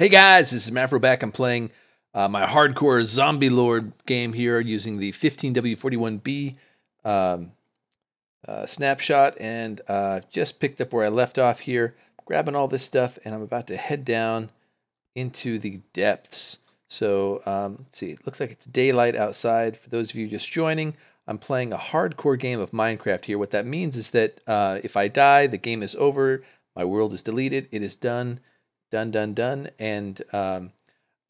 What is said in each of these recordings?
Hey guys, this is Mavro back. I'm playing my hardcore zombie lord game here using the 15W41B um, snapshot, and just picked up where I left off here, grabbing all this stuff, and I'm about to head down into the depths. So let's see, it looks like it's daylight outside. For those of you just joining, I'm playing a hardcore game of Minecraft here. What that means is that if I die, the game is over, my world is deleted, it is done. Done. And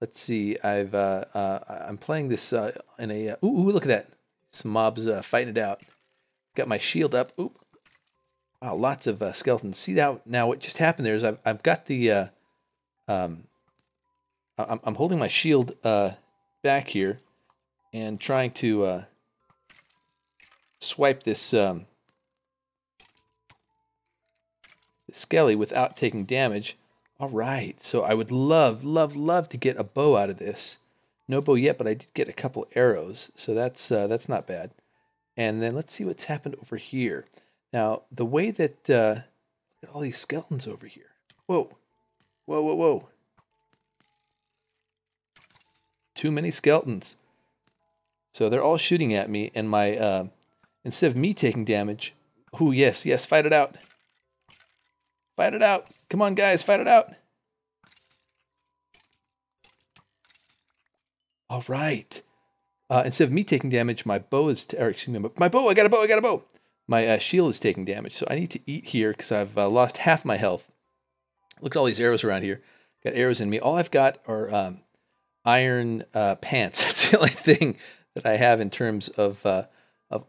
let's see. I'm playing this in a. Ooh, look at that! Some mobs fighting it out. Got my shield up. Ooh, wow, lots of skeletons. See now what just happened there is I've got the. I'm holding my shield back here and trying to swipe this skelly without taking damage. All right, so I would love to get a bow out of this. No bow yet, but I did get a couple arrows, so that's not bad. And then let's see what's happened over here. Now, the way that look at all these skeletons over here. Whoa! Too many skeletons. So they're all shooting at me, and my instead of me taking damage. Ooh, yes, fight it out. Fight it out. Come on, guys, fight it out. All right. Instead of me taking damage, my bow is, or excuse me, my bow, I got a bow. My shield is taking damage, so I need to eat here because I've lost half my health. Look at all these arrows around here. Got arrows in me. All I've got are iron pants. That's the only thing that I have in terms of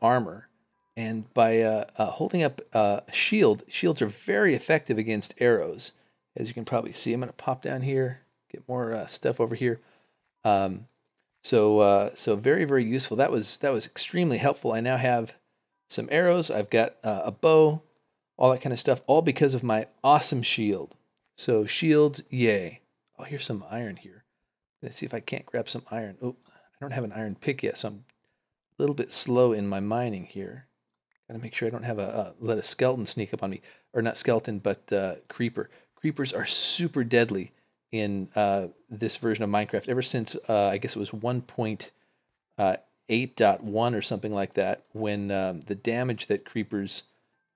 armor. And by holding up shields are very effective against arrows, as you can probably see. I'm going to pop down here, get more stuff over here. So very useful. That was extremely helpful. I now have some arrows. I've got a bow, all that kind of stuff, all because of my awesome shield. So shields, yay! Oh, here's some iron here. Let's see if I can't grab some iron. Oh, I don't have an iron pick yet, so I'm a little bit slow in my mining here. Gotta make sure I don't have let a skeleton sneak up on me, or not skeleton, but creeper. Creepers are super deadly in this version of Minecraft. Ever since I guess it was 1.8.1 or something like that, when the damage that creepers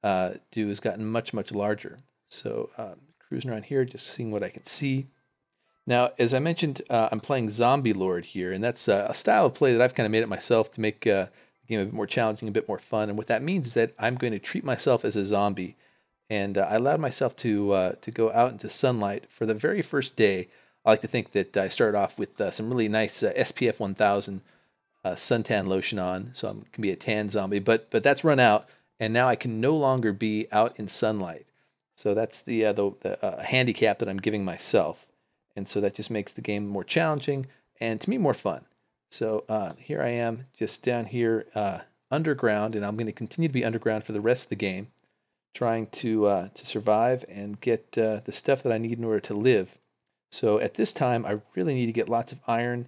do has gotten much larger. So cruising around here, just seeing what I can see. Now, as I mentioned, I'm playing Zombie Lord here, and that's a style of play that I've kind of made it myself to make the game a bit more challenging, a bit more fun. And what that means is that I'm going to treat myself as a zombie, and I allowed myself to go out into sunlight for the very first day. I like to think that I started off with some really nice SPF 1000 suntan lotion on, so I can be a tan zombie. But that's run out, and now I can no longer be out in sunlight. So that's the handicap that I'm giving myself. And so that just makes the game more challenging and to me more fun. So here I am just down here underground, and I'm going to continue to be underground for the rest of the game, trying to survive and get the stuff that I need in order to live. So at this time, I really need to get lots of iron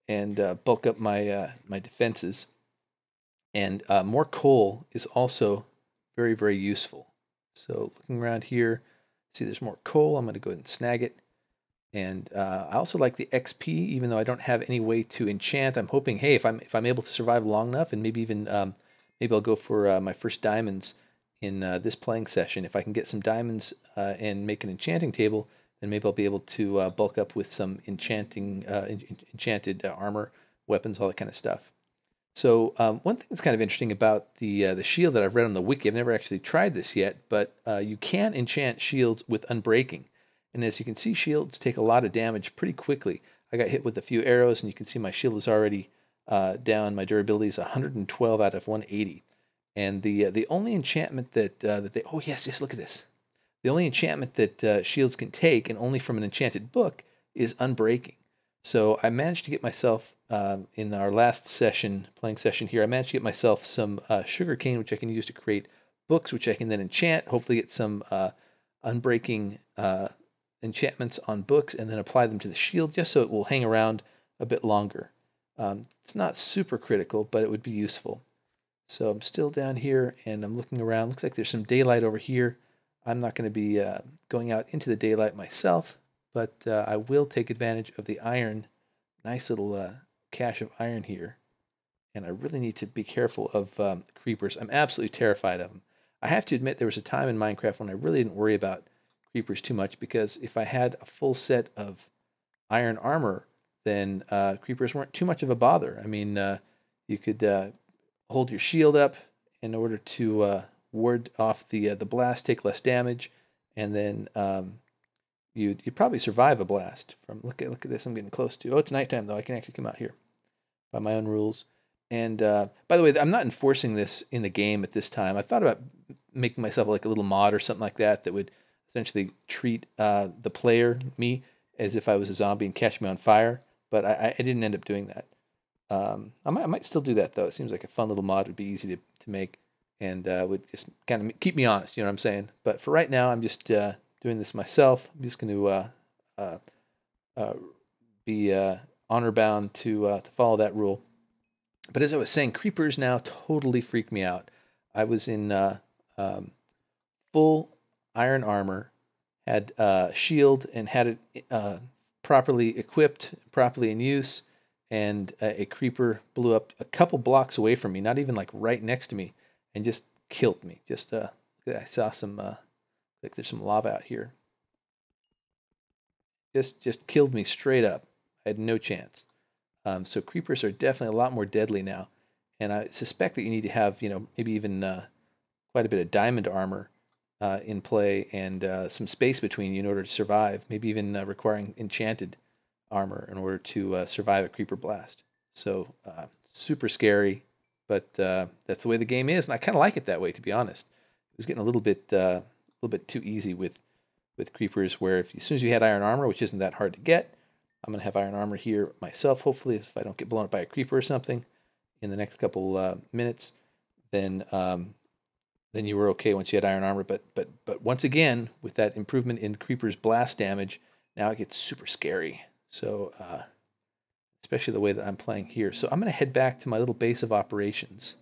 and bulk up my my defenses. And more coal is also very useful. So looking around here, see there's more coal. I'm going to go ahead and snag it. And I also like the XP, even though I don't have any way to enchant. I'm hoping, hey, if I'm able to survive long enough, and maybe even maybe I'll go for my first diamonds in this playing session. If I can get some diamonds and make an enchanting table, then maybe I'll be able to bulk up with some enchanted armor, weapons, all that kind of stuff. So one thing that's kind of interesting about the shield that I've read on the wiki, I've never actually tried this yet, but you can enchant shields with unbreaking. And as you can see, shields take a lot of damage pretty quickly. I got hit with a few arrows, and you can see my shield is already down. My durability is 112 out of 180. And the only enchantment that they, oh yes, look at this. The only enchantment that shields can take, and only from an enchanted book, is unbreaking. So I managed to get myself in our last playing session here, I managed to get myself some sugarcane, which I can use to create books, which I can then enchant. Hopefully get some unbreaking enchantments on books, and then apply them to the shield just so it will hang around a bit longer. It's not super critical, but it would be useful. So I'm still down here, and I'm looking around. Looks like there's some daylight over here. I'm not going to be going out into the daylight myself, but I will take advantage of the iron. Nice little cache of iron here. And I really need to be careful of creepers. I'm absolutely terrified of them. I have to admit there was a time in Minecraft when I really didn't worry about creepers too much, because if I had a full set of iron armor, then creepers weren't too much of a bother. I mean, you could hold your shield up in order to ward off the blast, take less damage, and then you'd probably survive a blast. Look at this, I'm getting close to. Oh, it's nighttime though. I can actually come out here by my own rules. And by the way, I'm not enforcing this in the game at this time. I thought about making myself like a little mod or something like that that would essentially treat the player, me, as if I was a zombie and catch me on fire. But I didn't end up doing that. I might still do that though. It seems like a fun little mod. Would be easy to make, and would just kind of keep me honest. You know what I'm saying? But for right now, I'm just doing this myself. I'm just going to be honor bound to follow that rule. But as I was saying, creepers now totally freak me out. I was in full iron armor, had shield, and had it properly equipped, properly in use, and a creeper blew up a couple blocks away from me, not even like right next to me, and just killed me. Just I saw some like there's some lava out here. Just killed me straight up. I had no chance. So creepers are definitely a lot more deadly now, and I suspect that you need to have, maybe even quite a bit of diamond armor in play, and some space between you in order to survive. Maybe even requiring enchanted armor in order to survive a creeper blast. So super scary, but that's the way the game is, and I kind of like it that way, to be honest. It was getting a little bit too easy with creepers, where as soon as you had iron armor, which isn't that hard to get. I'm going to have iron armor here myself, hopefully, if I don't get blown up by a creeper or something in the next couple minutes, then you were okay once you had iron armor. But once again, with that improvement in creeper's blast damage, now it gets super scary. So especially the way that I'm playing here. So I'm going to head back to my little base of operations.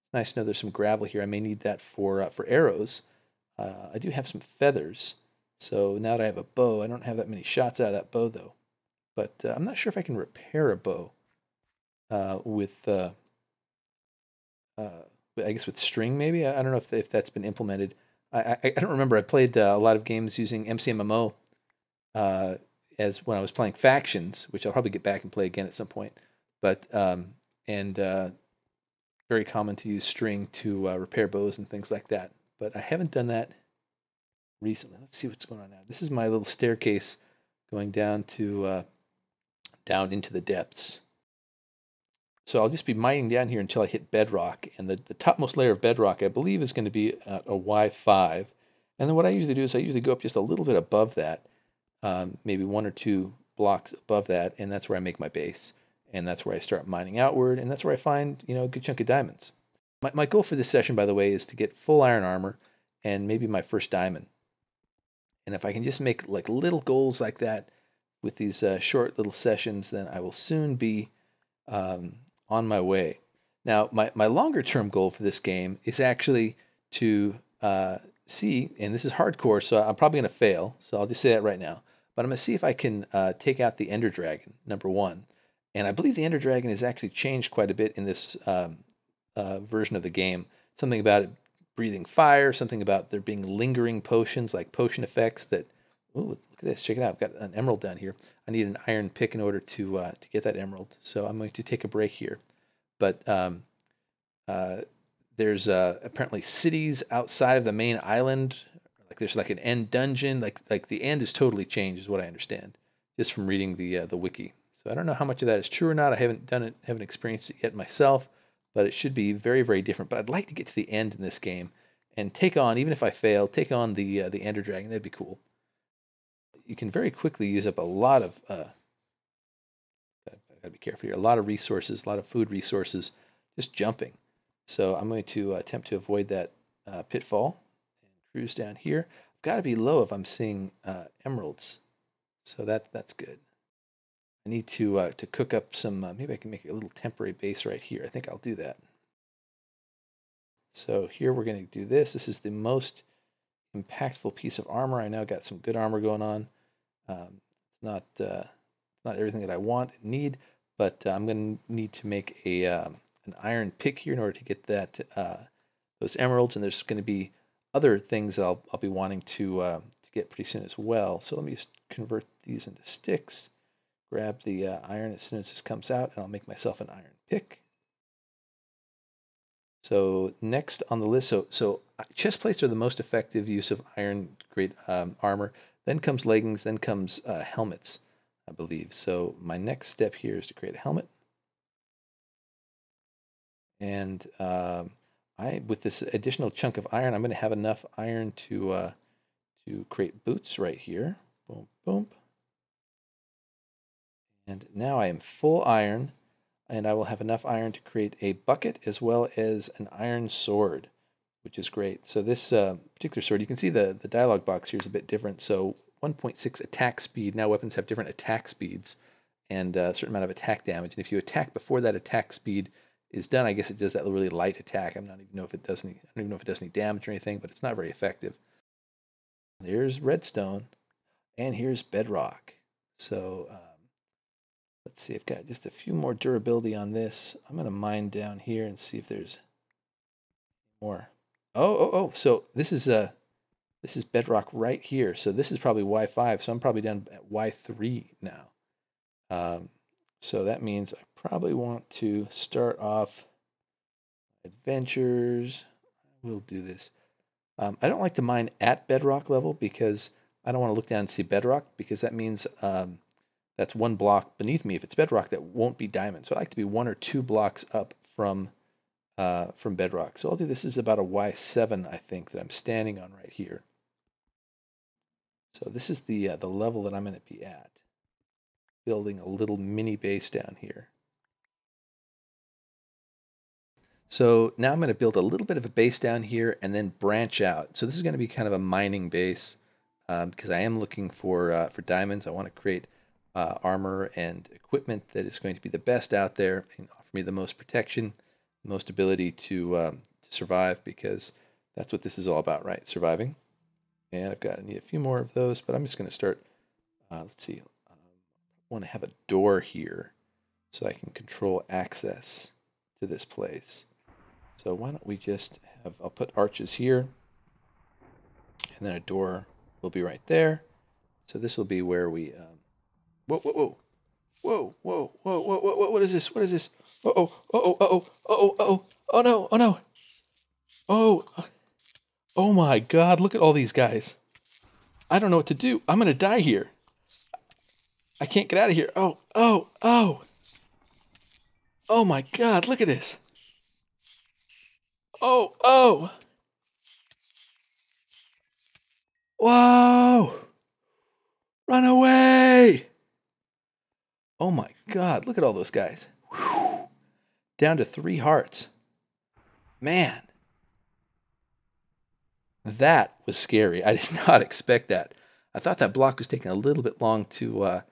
It's nice to know there's some gravel here. I may need that for arrows. I do have some feathers. So now that I have a bow, I don't have that many shots out of that bow, though. But I'm not sure if I can repair a bow with, I guess with string maybe. I don't know if that's been implemented. I don't remember. I played a lot of games using MCMMO as when I was playing Factions, which I'll probably get back and play again at some point. But very common to use string to repair bows and things like that. But I haven't done that recently. Let's see what's going on now. This is my little staircase going down to down into the depths. So I'll just be mining down here until I hit bedrock, and the topmost layer of bedrock I believe is going to be a Y5. And then what I usually do is I usually go up just a little bit above that, maybe 1 or 2 blocks above that, and that's where I make my base. And that's where I start mining outward, and that's where I find, a good chunk of diamonds. My goal for this session, by the way, is to get full iron armor and maybe my first diamond. And if I can just make like little goals like that with these short little sessions, then I will soon be on my way. Now, my longer term goal for this game is actually to see, and this is hardcore, so I'm probably going to fail, so I'll just say that right now, but I'm going to see if I can take out the Ender Dragon, number 1. And I believe the Ender Dragon has actually changed quite a bit in this version of the game. Something about it breathing fire, something about there being lingering potions, like potion effects that. Ooh, look at this! Check it out. I've got an emerald down here. I need an iron pick in order to get that emerald. So I'm going to take a break here. But there's apparently cities outside of the main island. Like there's like an end dungeon. Like the end is totally changed, is what I understand, just from reading the wiki. So I don't know how much of that is true or not. I haven't done it, haven't experienced it yet myself. But it should be very, very different. But I'd like to get to the end in this game and take on, even if I fail, take on the Ender Dragon. That'd be cool. You can very quickly use up a lot of. Gotta be careful here. A lot of resources, a lot of food resources, just jumping. So I'm going to attempt to avoid that pitfall and cruise down here. I've got to be low if I'm seeing emeralds, so that's good. I need to cook up some. Maybe I can make a little temporary base right here. I think I'll do that. So here we're going to do this. This is the most impactful piece of armor. I now got some good armor going on. not everything that I want and need, but I'm going to need to make a an iron pick here in order to get that those emeralds, and there's going to be other things that I'll be wanting to get pretty soon as well. So let me just convert these into sticks, grab the iron as soon as this comes out, and I'll make myself an iron pick. So next on the list, so chest plates are the most effective use of iron grade armor. Then comes leggings, then comes helmets, I believe. So my next step here is to create a helmet. And with this additional chunk of iron, I'm going to have enough iron to create boots right here. Boom, boom. And now I am full iron, and I will have enough iron to create a bucket as well as an iron sword, which is great. So this particular sword, you can see the dialog box here is a bit different. So 1.6 attack speed. Now weapons have different attack speeds and a certain amount of attack damage. And if you attack before that attack speed is done, I guess it does that really light attack. I don't even know if it does any damage or anything, but it's not very effective. There's redstone, and here's bedrock. So let's see, I've got just a few more durability on this. I'm going to mine down here and see if there's more. Oh, so this is bedrock right here. So this is probably Y5, so I'm probably down at Y3 now. So that means I probably want to start off adventures. We'll do this. I don't like to mine at bedrock level because I don't want to look down and see bedrock, because that means that's one block beneath me. If it's bedrock, that won't be diamond. So I like to be 1 or 2 blocks up from bedrock. So I'll do this is about a Y7, I think, that I'm standing on right here. So this is the level that I'm going to be at. Building a little mini base down here. So now I'm going to build a little bit of a base down here and then branch out. So this is going to be kind of a mining base because I am looking for diamonds. I want to create armor and equipment that is going to be the best out there and offer me the most protection, the most ability to survive, because that's what this is all about, right? Surviving. And I need a few more of those, but I'm just going to start. Let's see. I want to have a door here so I can control access to this place. So why don't we just have, I'll put arches here, and then a door will be right there. So this will be where we, whoa, whoa, whoa, whoa, whoa, whoa, whoa, whoa, what is this? What is this? Uh-oh, uh-oh, uh-oh, uh-oh, uh-oh, oh no, oh no, oh, oh my God, look at all these guys. I don't know what to do. I'm gonna die here. I can't get out of here. Oh, oh, oh. Oh my God, look at this. Oh, oh. Whoa. Run away. Oh my God, look at all those guys. Whew. Down to 3 hearts. Man. That was scary. I did not expect that. I thought that block was taking a little bit long to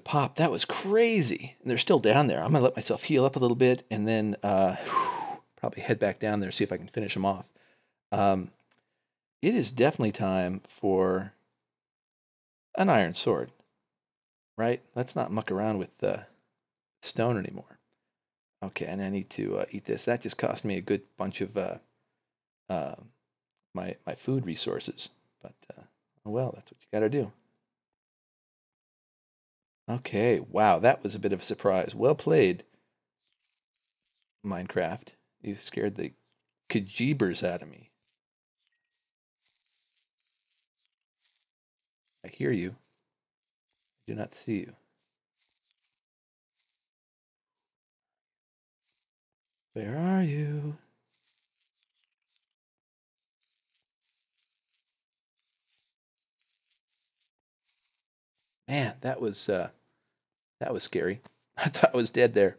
pop. That was crazy. And they're still down there. I'm going to let myself heal up a little bit and then probably head back down there, see if I can finish them off. It is definitely time for an iron sword, right? Let's not muck around with stone anymore. Okay, and I need to eat this. That just cost me a good bunch of my food resources. But, oh well, that's what you got to do. Okay, wow, that was a bit of a surprise. Well played, Minecraft. You scared the kajibers out of me. I hear you. I do not see you. Where are you? Man, that was scary. I thought I was dead there.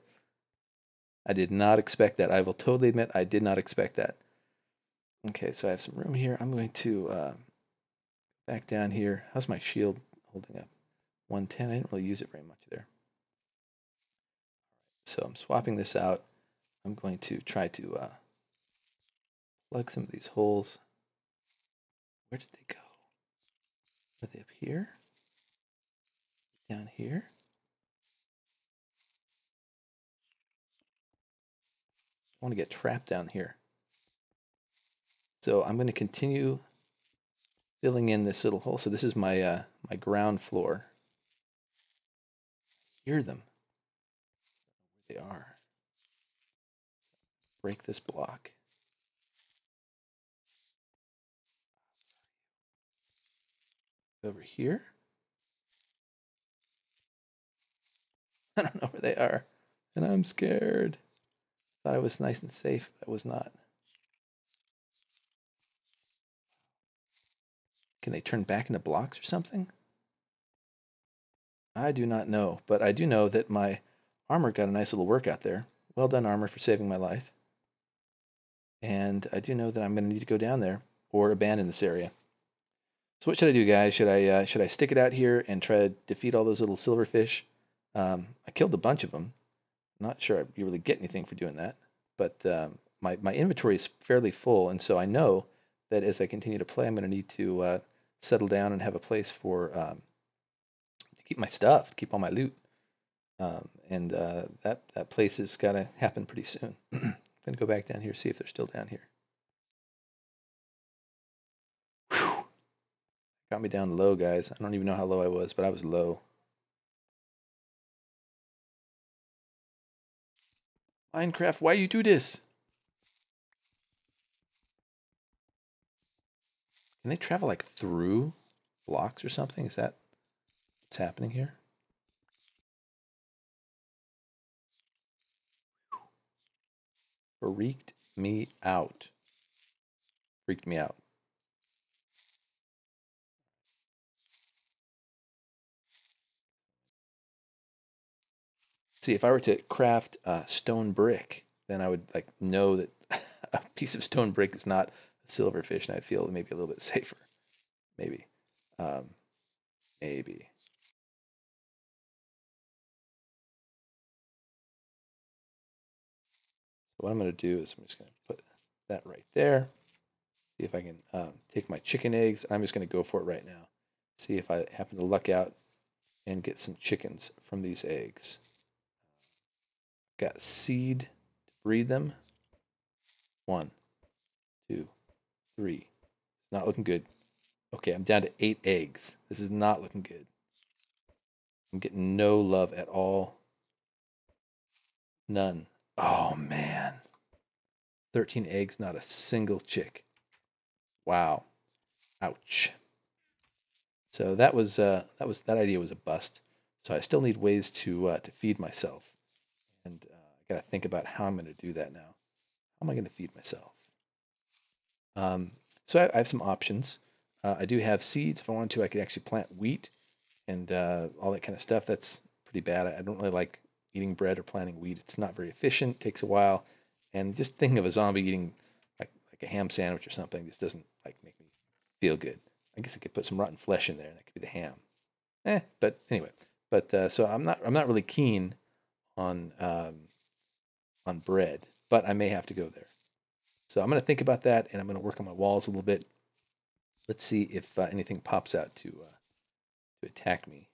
I did not expect that. I will totally admit I did not expect that. Okay, so I have some room here. I'm going to back down here. How's my shield holding up? 110. I didn't really use it very much there. So I'm swapping this out. I'm going to try to plug some of these holes. Where did they go? Are they up here? down here. I want to get trapped down here. So I'm going to continue filling in this little hole. So this is my my ground floor. Hear them. They are. Break this block. Over here. I don't know where they are. And I'm scared. Thought I was nice and safe, but I was not. Can they turn back into blocks or something? I do not know, but I do know that my armor got a nice little workout there. Well done, armor, for saving my life. And I do know that I'm going to need to go down there or abandon this area. So what should I do, guys? Should I stick it out here and try to defeat all those little silverfish? I killed a bunch of them. Not sure you really get anything for doing that, but my inventory is fairly full, and so I know that as I continue to play, I'm going to need to settle down and have a place for to keep my stuff, to keep all my loot, and that place has got to happen pretty soon. I'm going to go back down here, see if they're still down here. Whew. Got me down low, guys. I don't even know how low I was, but I was low. Minecraft, why you do this? Can they travel like through blocks or something? Is that what's happening here? Freaked me out. Freaked me out. See, if I were to craft stone brick, then I would like know that a piece of stone brick is not a silverfish, and I'd feel maybe a little bit safer. Maybe. Um, maybe. So what I'm going to do is I'm just going to put that right there. See if I can take my chicken eggs. I'm just going to go for it right now. See if I happen to luck out and get some chickens from these eggs. Got seed to breed them. 1, 2, 3. It's not looking good. Okay, I'm down to 8 eggs. This is not looking good. I'm getting no love at all. None. Oh man. 13 eggs, not a single chick. Wow. Ouch. So that idea was a bust. So I still need ways to feed myself, and I got to think about how I'm going to do that now. How am I going to feed myself? So I have some options. I do have seeds. If I wanted to, I could actually plant wheat and all that kind of stuff. That's pretty bad. I don't really like eating bread or planting wheat. It's not very efficient. Takes a while, and just thinking of a zombie eating like a ham sandwich or something just doesn't like make me feel good. I guess I could put some rotten flesh in there, and that could be the ham. But anyway, so I'm not really keen on bread, but I may have to go there. So I'm going to think about that, and I'm going to work on my walls a little bit. Let's see if anything pops out to attack me.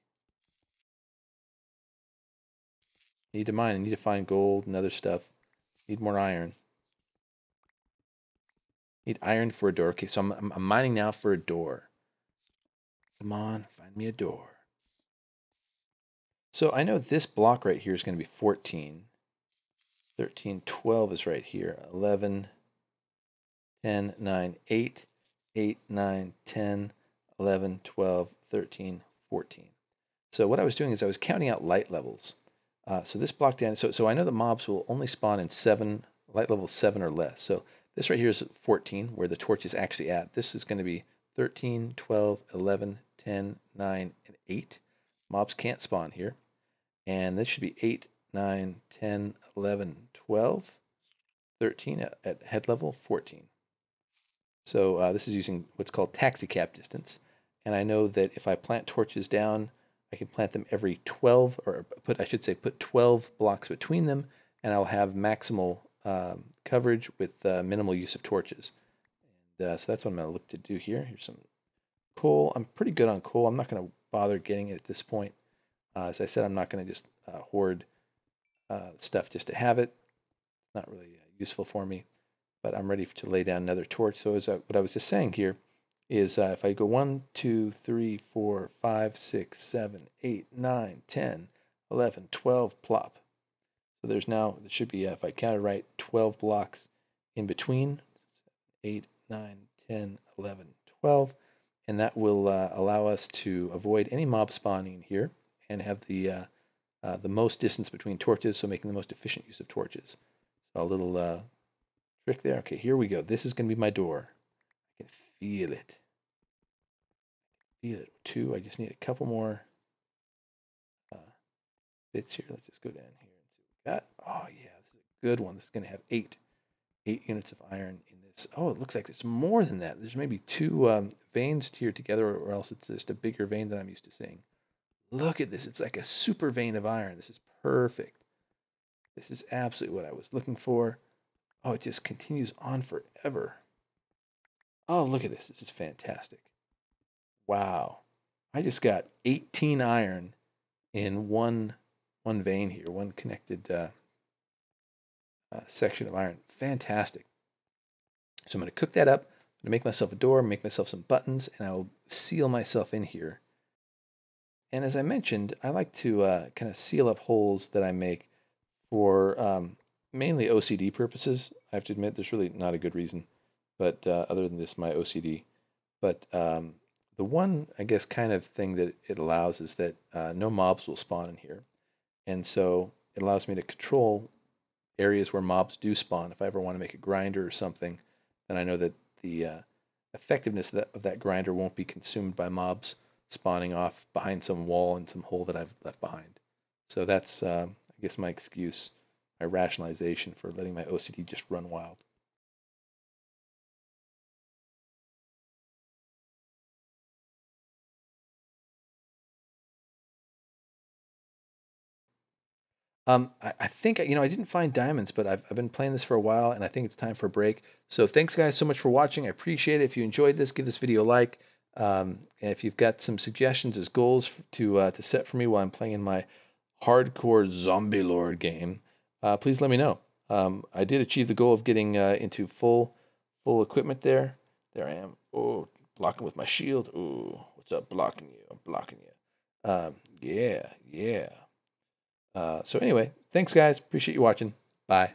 Need to mine. I need to find gold and other stuff. Need more iron. Need iron for a door. Okay, so I'm mining now for a door. Come on, find me a door. So I know this block right here is going to be 14. 13, 12 is right here. 11, 10, 9, 8, 8, 9, 10, 11, 12, 13, 14. So what I was doing is I was counting out light levels. So this block down, so I know the mobs will only spawn in light level 7 or less. So this right here is 14, where the torch is actually at. This is going to be 13, 12, 11, 10, 9, and 8. Mobs can't spawn here. And this should be 8, 9, 10, 11, 12, 13 at head level, 14. So this is using what's called taxi cab distance. And I know that if I plant torches down, I can plant them every 12, or put 12 blocks between them, and I'll have maximal coverage with minimal use of torches. And so that's what I'm going to look to do here. Here's some coal. I'm pretty good on coal. I'm not going to bother getting it at this point. As I said, I'm not going to just hoard stuff just to have it. It's not really useful for me, but I'm ready to lay down another torch. So what I was just saying here is if I go 1, 2, 3, 4, 5, 6, 7, 8, 9, 10, 11, 12, plop. So there should be, if I counted right, 12 blocks in between, 8, 9, 10, 11, 12, and that will allow us to avoid any mob spawning here and have the most distance between torches, so making the most efficient use of torches. So a little trick there. Okay, here we go. This is going to be my door. I can feel it. Feel it. 2. I just need a couple more bits here. Let's just go down here and see what we got. Oh yeah, this is a good one. This is going to have 8 units of iron in this. Oh, it looks like there's more than that. There's maybe 2 veins here together, or else it's just a bigger vein than I'm used to seeing. Look at this. It's like a super vein of iron. This is perfect. This is absolutely what I was looking for. Oh, it just continues on forever. Oh, look at this. This is fantastic. Wow. I just got 18 iron in one vein here, one connected section of iron. Fantastic. So I'm going to cook that up. I'm going to make myself a door, make myself some buttons, and I'll seal myself in here. And as I mentioned, I like to kind of seal up holes that I make for mainly OCD purposes. I have to admit, there's really not a good reason, but other than this, my OCD. But the one, I guess, kind of thing that it allows is that no mobs will spawn in here. And so it allows me to control areas where mobs do spawn. If I ever want to make a grinder or something, then I know that the effectiveness of that grinder won't be consumed by mobs spawning off behind some wall and some hole that I've left behind. So that's, I guess, my excuse, my rationalization for letting my OCD just run wild. I think, I didn't find diamonds, but I've been playing this for a while, and I think it's time for a break. So thanks, guys, so much for watching. I appreciate it. If you enjoyed this, give this video a like. And if you've got some suggestions as goals to set for me while I'm playing my hardcore zombie lord game, please let me know. I did achieve the goal of getting into full equipment there. There I am. Oh, blocking with my shield. Oh, what's up, blocking you? I'm blocking you. Yeah. So anyway, thanks guys. Appreciate you watching. Bye.